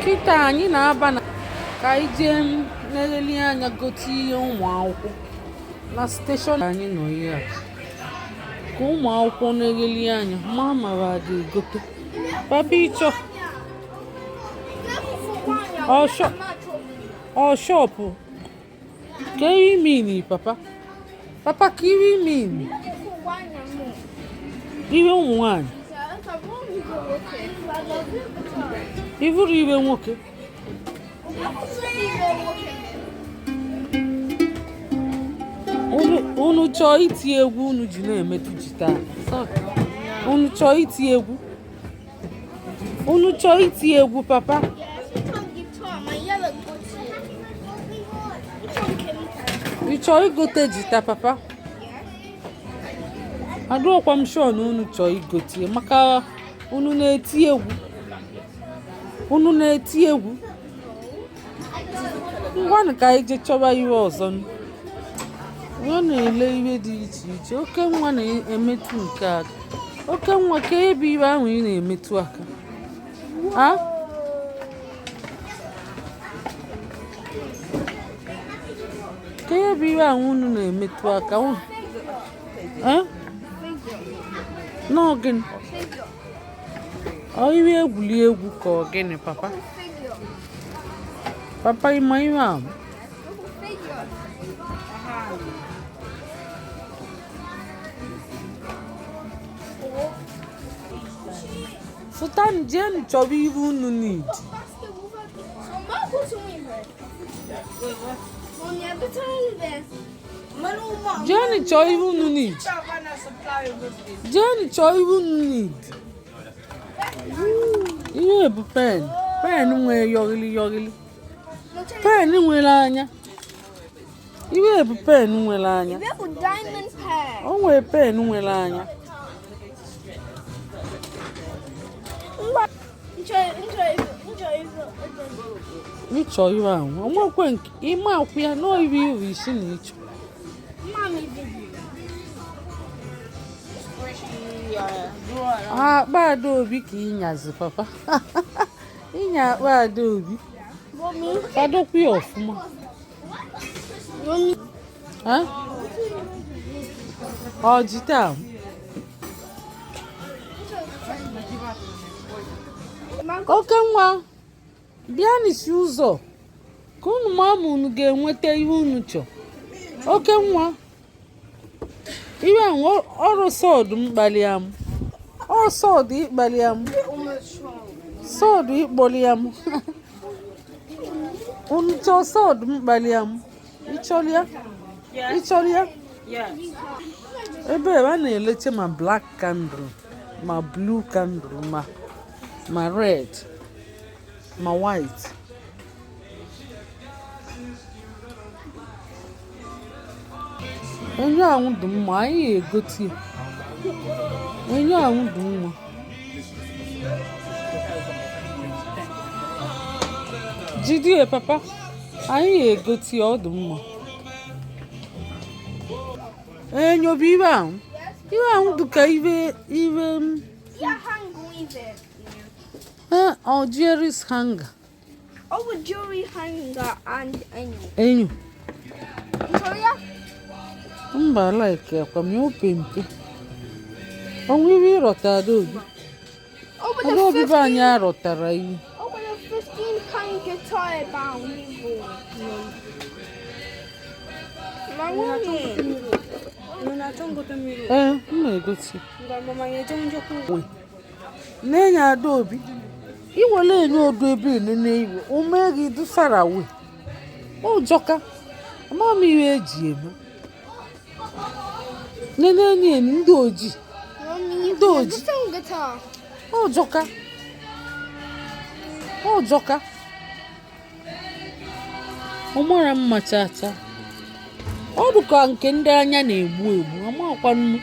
Kịta anyị na-aba na ka anyị jee na-eleli anya gote ihe ụmụ akwụkwọ na steshọn anyị nọ ihe a ka ụmụ akwụkwọ na-eleli anya ma mara ada egote papa ịchọ ọ shọpụ ka iri mini papa ka iri mini ihe ụmụ nwanyị ivuru iwe nwoke unu chọọ iti egwu unu ji na-emetụ jita unu chọọ iti egwu papa ị chọọ igote jita papa adọkwa m shọ na unu chọọ igote maka unu na-eti egwu ngwanụ ka anyị jee chọba ihe ọzọ ọ na-ele ihe dị iche iche oke nwa na-emetụ nke aka oke nwa ka ebe ihe ahụ ị na-emetụ aka ka ebe ihe ahụ unu na-emetụ aka n'ogini ọ ihe egwuregwu ka ọ gịnị papa ịma ihe ahụ Sultan jenu chọba ihe unu need jenu chọọ ihe unu need ihe bụ pen nwere yọgịlị pen nwere anya ihe bụ pen nwere anya o nwere pen nwere anya ịchọ ihe ahụ onwekwe nke ime akwụ ya n'oyibo iru isi na ịchọ akpa Adaobi ka ịnyazi papa ịnya akpa Adaobi kwadokwa ya ọfụma ọ jite ahụ oke nwa bịa n'isi ụzọ ka unu ma unu ga-enweta ihe unu chọọ oke nwa ihe ahụ ọrụ sọọdụ mkpali m sọọdụ ịkpali m sọọdụ ịkpọli m unu chọọ sọọdụ mkpali m ịchọrọ ya ebe a na-eleche ma black candle ma blue candle ma red ma white enyo ahụ dị mma anyị ga-egote enyo ahụ dị mma jidie papa anyị ga-egote ọ dị mma enyo bụ ihe ahụ dị ka ihe jewelry hanger. Oh, a jewelry hanger and enyo. Victoria? Mba like akwa m opempe. Onwe iwe rọta Adaobi. Adaobi ba anyị arọtara iwu. Oh, but a 15-pound guitar bound. M na-egosi. N'enye Adaobi iwere enyo odu ebe n'iwe o mee gị dusara we ụjọka ama m ihe eji eme n'enye ndị ojii ụjọka ọ mara mma chacha ọ dụka nke ndị anya na-egbu amakwanụ